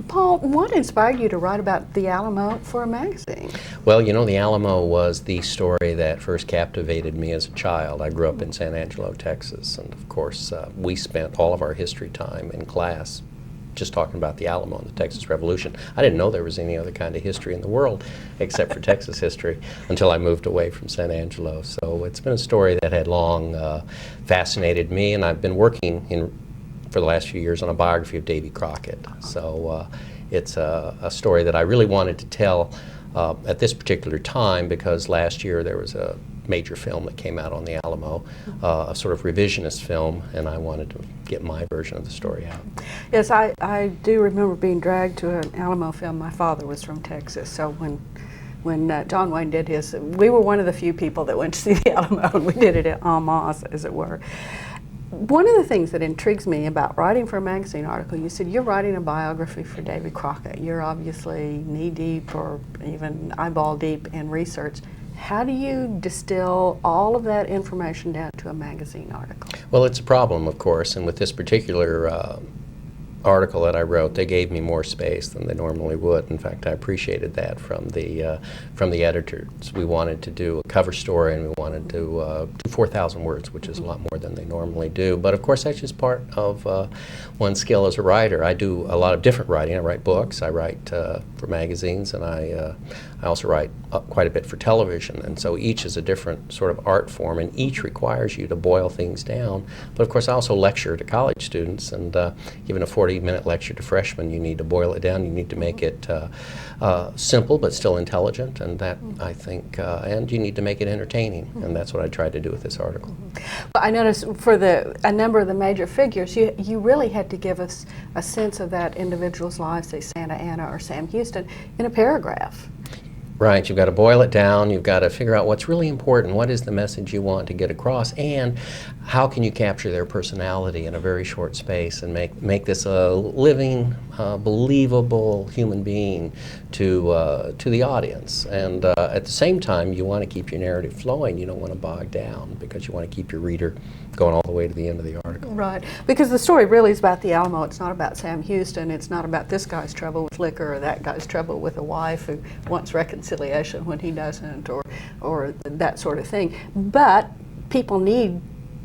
Paul, what inspired you to write about the Alamo for a magazine? Well, you know, the Alamo was the story that first captivated me as a child. I grew up in San Angelo, Texas, and of course we spent all of our history time in class just talking about the Alamo and the Texas Revolution. I didn't know there was any other kind of history in the world except for Texas history until I moved away from San Angelo. So it's been a story that had long fascinated me, and I've been working for the last few years on a biography of Davy Crockett. So it's a story that I really wanted to tell at this particular time, because last year there was a major film that came out on the Alamo, a sort of revisionist film, and I wanted to get my version of the story out. Yes, I do remember being dragged to an Alamo film. My father was from Texas, so when John Wayne did his, we were one of the few people that went to see the Alamo, and we did it en masse, as it were. One of the things that intrigues me about writing for a magazine article, you said you're writing a biography for Davy Crockett. You're obviously knee-deep or even eyeball-deep in research. How do you distill all of that information down to a magazine article? Well, it's a problem, of course, and with this particular article that I wrote, they gave me more space than they normally would. In fact, I appreciated that from the editors. We wanted to do a cover story, and we wanted to do 4,000 words, which is a lot more than they normally do. But of course, that's just part of one's skill as a writer. I do a lot of different writing. I write books, I write for magazines, and I also write quite a bit for television. And so each is a different sort of art form, and each requires you to boil things down. But of course, I also lecture to college students, and given a 40-minute lecture to freshmen, you need to boil it down. You need to make it simple but still intelligent, and that, I think, and you need to make it entertaining, and that's what I tried to do with this article. Well, I noticed for a number of the major figures, you really had to give us a sense of that individual's life, say Santa Anna or Sam Houston, in a paragraph. Right, you've got to boil it down, you've got to figure out what's really important, what is the message you want to get across, and how can you capture their personality in a very short space and make this a living, believable human being to the audience. And at the same time, you want to keep your narrative flowing. You don't want to bog down, because you want to keep your reader going all the way to the end of the article. Right, because the story really is about the Alamo. It's not about Sam Houston. It's not about this guy's trouble with liquor or that guy's trouble with a wife who wants reconciliation when he doesn't, or that sort of thing. But people need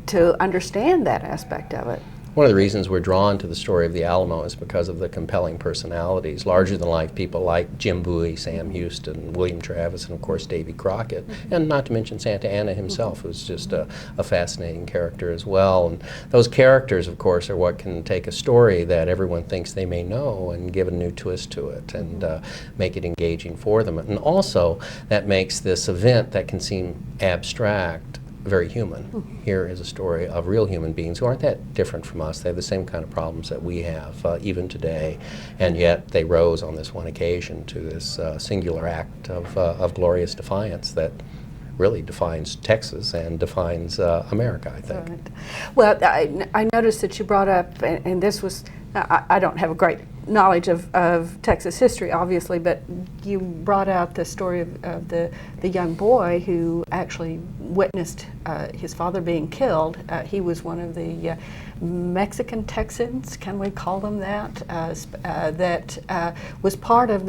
to understand that aspect of it. One of the reasons we're drawn to the story of the Alamo is because of the compelling personalities, larger-than-life people like Jim Bowie, Sam Houston, William Travis, and of course Davy Crockett, and not to mention Santa Anna himself, who's just a fascinating character as well. And those characters, of course, are what can take a story that everyone thinks they may know and give a new twist to it and make it engaging for them. And also, that makes this event that can seem abstract very human. Here is a story of real human beings who aren't that different from us. They have the same kind of problems that we have even today, and yet they rose on this one occasion to this singular act of glorious defiance that really defines Texas and defines America, I think. Right. Well, I noticed that you brought up, and this was, I don't have a great knowledge of Texas history, obviously, but you brought out the story of the young boy who actually witnessed his father being killed. He was one of the Mexican Texans, can we call them that? That was part of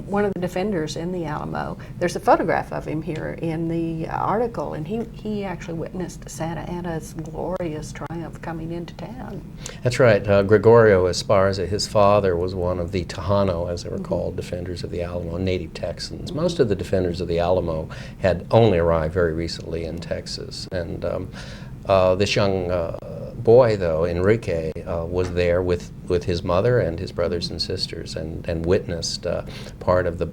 one of the defenders in the Alamo. There's a photograph of him here in the article, and he actually witnessed Santa Anna's glorious triumph coming into town. That's right. Gregorio Esparza, his father, was one of the Tejano, as they were called, defenders of the Alamo, native Texans. Most of the defenders of the Alamo had only arrived very recently in Texas, and this young boy, though, Enrique, was there with his mother and his brothers and sisters, and witnessed part of the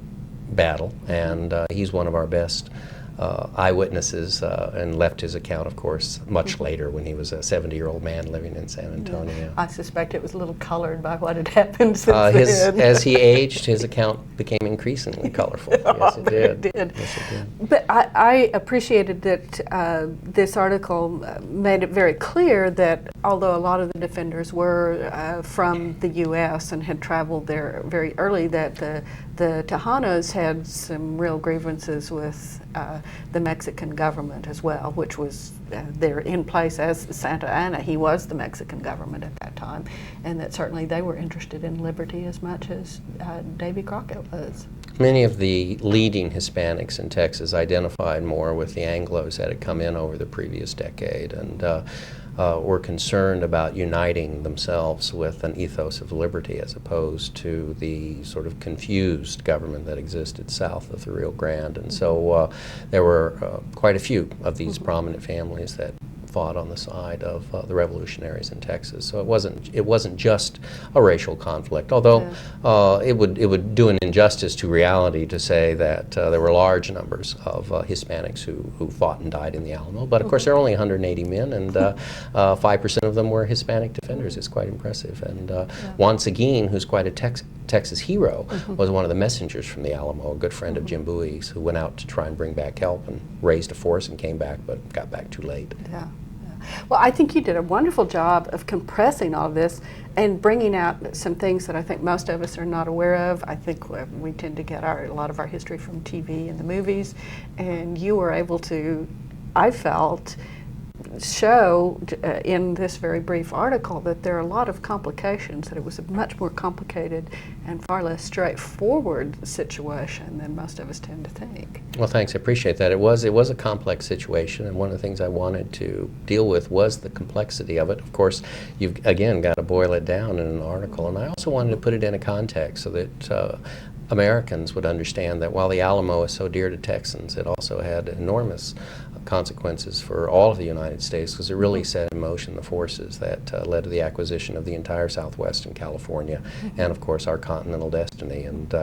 battle, and he's one of our best eyewitnesses, and left his account, of course, much later when he was a 70-year-old man living in San Antonio. I suspect it was a little colored by what had happened since then. As he aged, his account became increasingly colorful. Yes, it did. Yes, it did. But I appreciated that this article made it very clear that although a lot of the defenders were from the U.S. and had traveled there very early, that the Tejanos had some real grievances with the Mexican government as well, which was there in place as Santa Anna. He was the Mexican government at that time, and that certainly they were interested in liberty as much as Davy Crockett was. Many of the leading Hispanics in Texas identified more with the Anglos that had come in over the previous decade, and were concerned about uniting themselves with an ethos of liberty as opposed to the sort of confused government that existed south of the Rio Grande. And so there were quite a few of these prominent families that fought on the side of the revolutionaries in Texas. So it wasn't just a racial conflict, although it would do an injustice to reality to say that there were large numbers of Hispanics who fought and died in the Alamo. But of course there are only 180 men, and 5% of them were Hispanic defenders. It's quite impressive. And Juan Seguin, who's quite a Texas hero, was one of the messengers from the Alamo, a good friend of Jim Bowie's, who went out to try and bring back help and raised a force and came back, but got back too late. Yeah. Well, I think you did a wonderful job of compressing all of this and bringing out some things that I think most of us are not aware of. I think we tend to get a lot of our history from TV and the movies, and you were able to, I felt, show in this very brief article that there are a lot of complications, that it was a much more complicated and far less straightforward situation than most of us tend to think. Well, thanks. I appreciate that. It was a complex situation, and one of the things I wanted to deal with was the complexity of it. Of course, you've again got to boil it down in an article, and I also wanted to put it in a context so that Americans would understand that while the Alamo is so dear to Texans, it also had enormous consequences for all of the United States, because it really set in motion the forces that led to the acquisition of the entire Southwest and California, and of course our continental destiny. And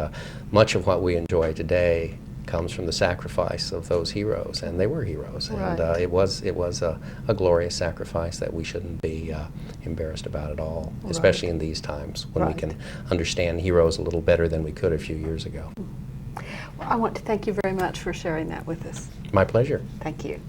much of what we enjoy today comes from the sacrifice of those heroes, and they were heroes. Right. And it was a glorious sacrifice that we shouldn't be embarrassed about at all, especially in these times when we can understand heroes a little better than we could a few years ago. Well, I want to thank you very much for sharing that with us. My pleasure. Thank you.